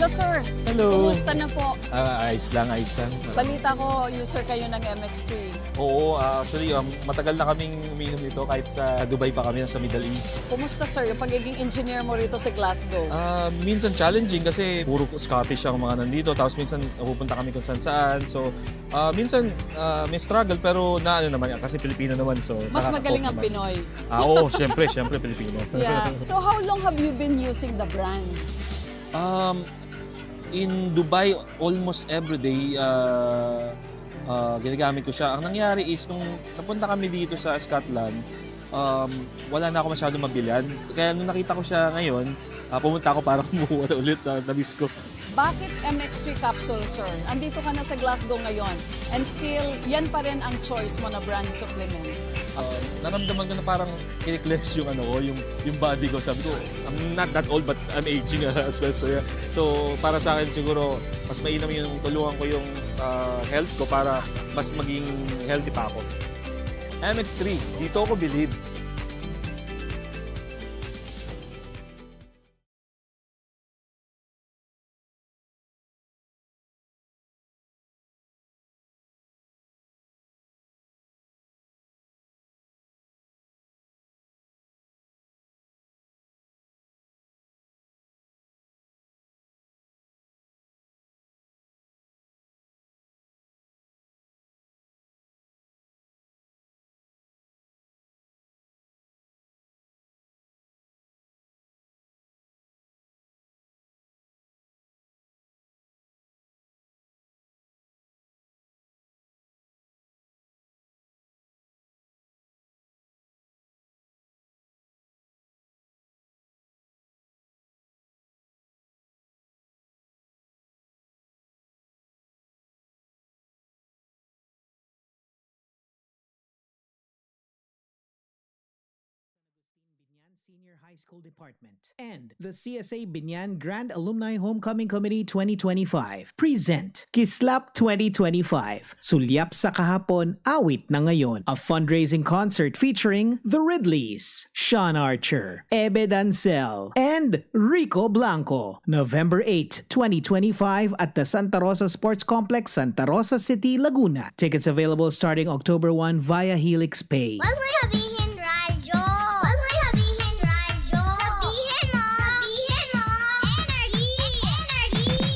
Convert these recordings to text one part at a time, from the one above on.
Hello, sir. Hello. Kumusta na po? Ayos lang, ayos lang. Balita ko, user kayo ng MX3. Oo, actually, matagal na kaming umiinom nito kahit sa Dubai pa kami, sa Middle East. Kumusta, sir, yung pagiging engineer mo rito sa Glasgow? Minsan challenging kasi puro Scottish ang mga nandito, tapos minsan pupunta kami kung saan-saan. So, minsan may struggle pero na ano naman, kasi Pilipino naman. So, Mas nakaka-cope magaling ang naman. Pinoy. Oo, syempre Pilipino. Yeah. So how long have you been using the brand? In Dubai, almost every day, ginagamit ko siya. Ang nangyari is, nung napunta kami dito sa Scotland, wala na ako masyadong mabilhan. Kaya nung nakita ko siya ngayon, pumunta ako para kumuha ulit na disco. Bakit MX3 capsule, sir? Andito ka na sa Glasgow ngayon and still, yan pa rin ang choice mo na brand supplement. Naramdaman ko na parang kiniklex yung ano ko, yung body ko. Sabi ko, I'm not that old but I'm aging as well. So, yeah. So para sa akin siguro, mas mainam yung tulungan ko yung health ko para mas maging healthy pa ako. MX3, dito ako believe. Senior High School Department and the CSA Binyan Grand Alumni Homecoming Committee 2025 present Kislap 2025 Sulyap sa Kahapon, Awit na Ngayon, a fundraising concert featuring The Ridleys, Sean Archer, Ebe Dancel, and Rico Blanco. November 8, 2025 at the Santa Rosa Sports Complex, Santa Rosa City, Laguna. Tickets available starting October 1 via Helix Pay. Wag mo sabihin radyo. Wag mo sabihin radyo. Sabihin mo. Sabihin mo. Energy. Energy.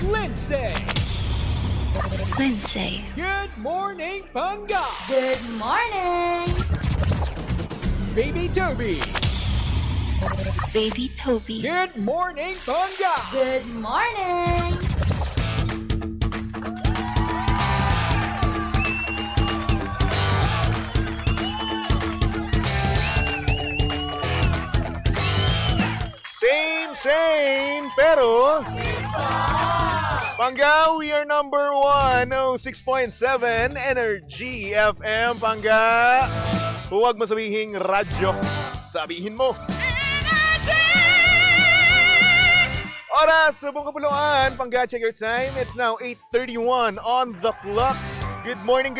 Lindsay. Lindsay. Good morning, Panga. Good morning! Baby Toby. Baby Toby. Good morning, Panga. Good morning! Same, pero... Pangga, we are number 106.7 Energy FM, Pangga. Huwag mo sabihing radyo, sabihin mo. Oras sa buong kapuluan, Pangga, check your time. It's now 8:31 on the clock. Good morning,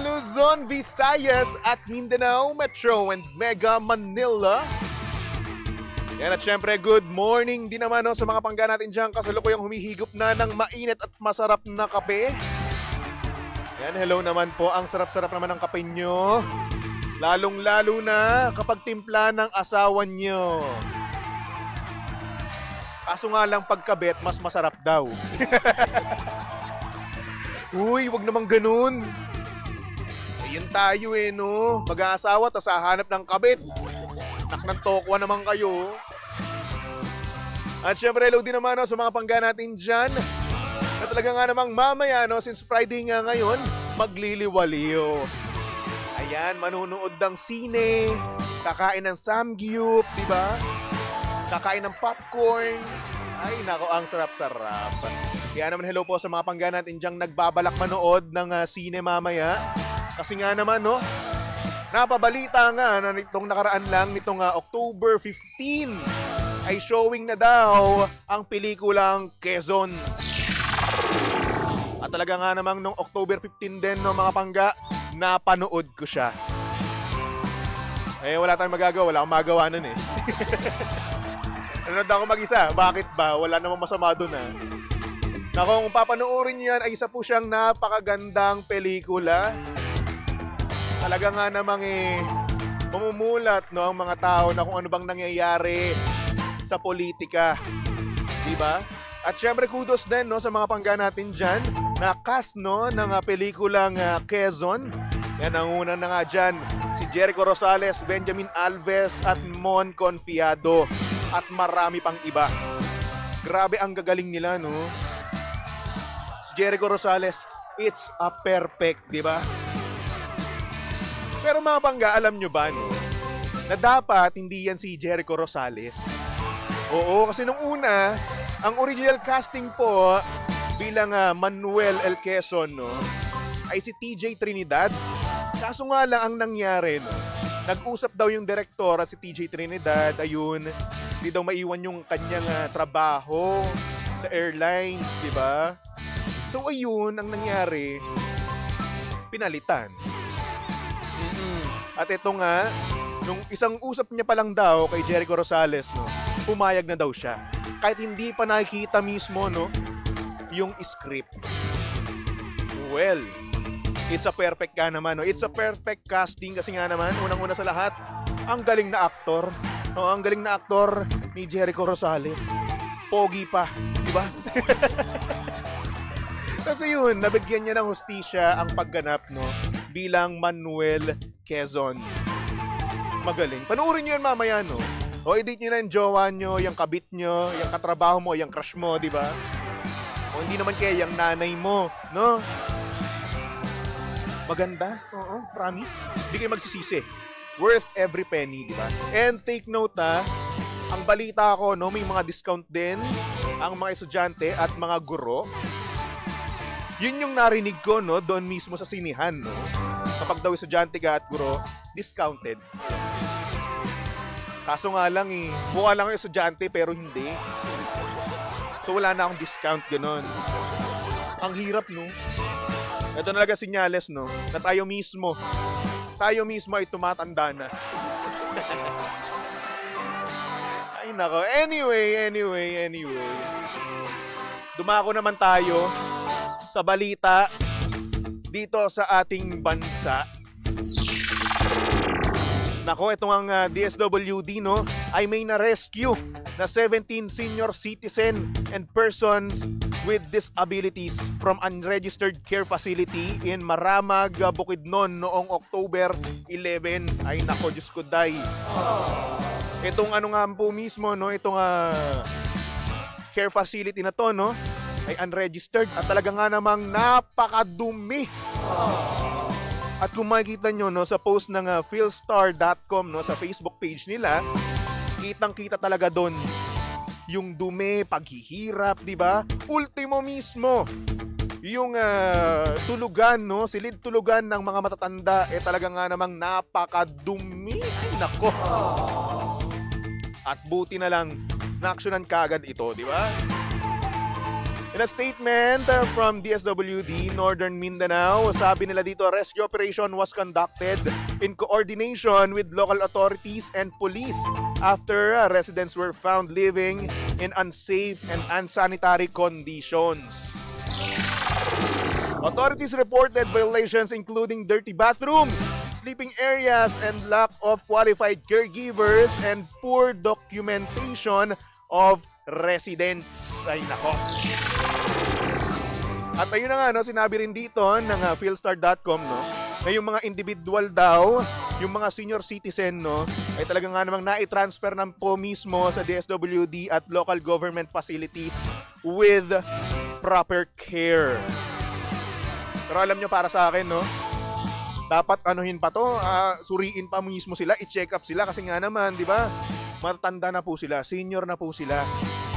Luzon, Visayas at Mindanao, Metro and Mega Manila. Yan at syempre, good morning din naman sa mga Pangga natin dyan kasalukuyang humihigop na ng mainit at masarap na kape. Yan, hello naman po. Ang sarap-sarap naman ng kape nyo. Lalong-lalo na kapag timpla ng asawa nyo. Kaso nga lang pagkabet, mas masarap daw. Uy, wag namang ganun. Ayun tayo no. Mag-aasawa, tas hahanap ng kabit. Ng tokwa naman kayo. At syempre, hello din naman sa mga Pangga natin dyan. Na talaga nga namang mamaya, since Friday nga ngayon, magliliwaliw. Ayan, manunood ng sine, kakain ng samgyup, di ba? Kakain ng popcorn. Ay, nako, ang sarap-sarap. Kaya naman hello po sa mga Pangga natin dyan nagbabalak manood ng sine mamaya. Kasi nga naman, napabalita nga na nitong nakaraan lang, nitong October 15, ay showing na daw ang pelikulang Quezon. At talaga nga namang nung October 15 din, mga Pangga, napanood ko siya. Eh, wala tayong magagawa. Wala akong magawa nun eh. Nanonood ako mag-isa. Bakit ba? Wala namang masama doon ah. Naku, kung papanoorin niyo yan, ay isa po siyang napakagandang pelikula. Talaga nga namang mamumulat no, ang mga tao na kung ano bang nangyayari sa politika. Diba? At syempre kudos din no, sa mga pangga natin dyan na cast no, ng pelikulang Quezon. Yan ang unang na nga dyan. Si Jericho Rosales, Benjamin Alves at Mon Confiado. At marami pang iba. Grabe ang gagaling nila no. Jericho Rosales, it's a perfect, di ba? Pero mga pangga, alam nyo ba, no? Na dapat hindi yan si Jericho Rosales. Oo, kasi nung una, ang original casting po bilang Manuel L. Quezon, no, ay si TJ Trinidad. Kaso nga lang ang nangyari, no, nag-usap daw yung direktor at si TJ Trinidad, ayun, hindi daw maiwan yung kanyang trabaho sa airlines, di ba? So ayun, ang nangyari, pinalitan. At ito nga, nung isang usap niya pa lang daw kay Jericho Rosales, no, pumayag na daw siya. Kahit hindi pa nakikita mismo no, yung script. Well, it's a perfect ka naman. No? It's a perfect casting kasi nga naman, unang-una sa lahat, ang galing na aktor. No, ang galing na aktor ni Jericho Rosales. Pogi pa, di ba? Kasi yun, nabigyan niya ng hustisya ang pagganap no, bilang Manuel Quezon. Magaling. Panoorin niyo yun mamaya, no? O edit niyo na yung jowa niyo, yung kabit niyo, yung katrabaho mo, yung crush mo, di ba? O hindi naman kaya yung nanay mo, no? Maganda. Oo, promise. Hindi kayo magsisisi. Worth every penny, di ba? And take note ang balita ko, no, may mga discount din ang mga estudyante at mga guro. Yun yung narinig ko, no, doon mismo sa sinihan, no? Kapag daw estudyante ka at guro, discounted. Kaso nga lang mukha lang yung estudyante pero hindi. So wala na akong discount, gano'n. Ang hirap, no? Ito na talaga sinyales, no, na tayo mismo ay tumatanda na. Ay nako. Anyway. Dumako naman tayo sa balita dito sa ating bansa. Nako, ito ang DSWD no, ay may na-rescue na 17 senior citizen and persons with disabilities from unregistered care facility in Maramag, Bukidnon noong October 11. Ay nako, Diyos ko day. Itong ano nga po mismo, no, itong care facility na to, no, ay unregistered at talaga nga namang napakadumi. At kung makikita nyo no, sa post ng philstar.com no, sa Facebook page nila, kitang-kita talaga doon yung dumi, paghihirap, di ba? Ultimo mismo, yung tulugan, no, silid tulugan ng mga matatanda, talaga nga namang napakadumi. Ay nako. At buti na lang, na-actionan kagad ito, di ba? In a statement from DSWD Northern Mindanao, sabi nila dito, rescue operation was conducted in coordination with local authorities and police after residents were found living in unsafe and unsanitary conditions. Authorities reported violations including dirty bathrooms, sleeping areas, and lack of qualified caregivers and poor documentation of residents. Ay nako. At ayun na nga, no, sinabi rin dito ng philstar.com, no, na yung mga individual daw, yung mga senior citizen, no, ay talaga nga namang nai-transfer ng po mismo sa DSWD at local government facilities with proper care. Pero alam nyo, para sa akin, no, dapat anuhin pa to, suriin pa mismo sila, i-check up sila kasi nga naman, di ba, matatanda na po sila, senior na po sila.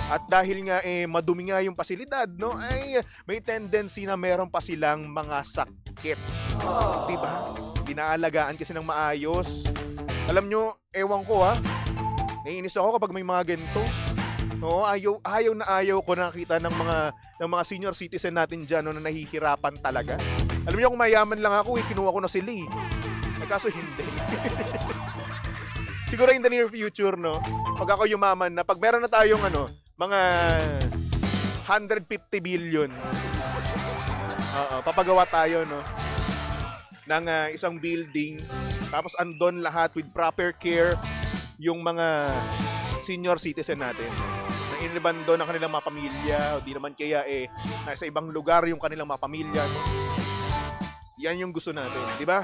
At dahil nga madumi nga yung pasilidad, no, ay may tendency na meron pa silang mga sakit. Diba? Pinaalagaan kasi ng maayos. Alam nyo, ewan ko naiinis ako kapag may mga ganito. No, ayaw ko nakita ng mga senior citizen natin diyan, no, na nahihirapan talaga. Alam niyo, kung mayaman lang ako, kinuha ko na sila. Kaso hindi. siguro in the near future, no? Pag ako yumaman na, pag meron na tayong mga 150 billion, papagawa tayo, no? Ng isang building, tapos andon lahat with proper care yung mga senior citizen natin. Na iniban doon ang kanilang mga pamilya, o di naman kaya nasa ibang lugar yung kanilang mga pamilya, no? Yan yung gusto natin, di ba?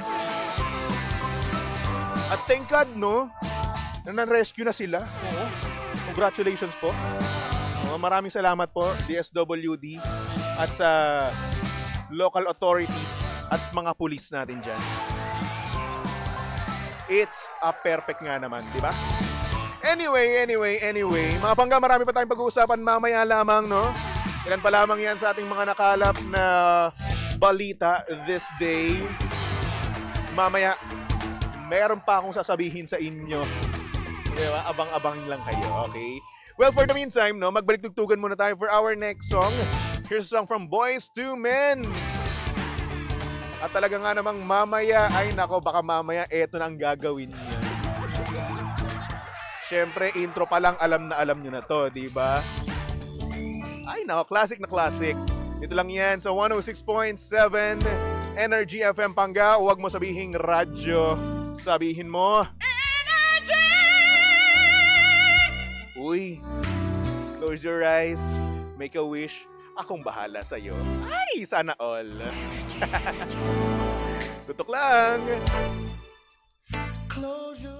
At thank God, no? Na na-rescue na sila. Oo. Congratulations po. Maraming salamat po, DSWD, at sa local authorities at mga pulis natin dyan. It's a perfect nga naman, di ba? Anyway, mga pangga, marami pa tayong pag-uusapan mamaya lamang, no? Ilan pa lamang yan sa ating mga nakalap na balita this day. Mamaya, meron pa akong sasabihin sa inyo. Diba? Abang-abang lang kayo, okay? Well, for the meantime, no, magbalik-tugtugan muna tayo for our next song. Here's a song from Boyz II Men. At talaga nga namang mamaya, ay nako, baka mamaya eto na ang gagawin niya. Siyempre, intro pa lang, alam nyo na to, di ba? Ay nako, classic na classic. Ito lang yan sa 106.7 Energy FM Pangga. Huwag mo sabihing radyo. Sabihin mo, Energy! Uy, close your eyes, make a wish. Akong bahala sa'yo. Ay, sana all. Tutok lang. Close your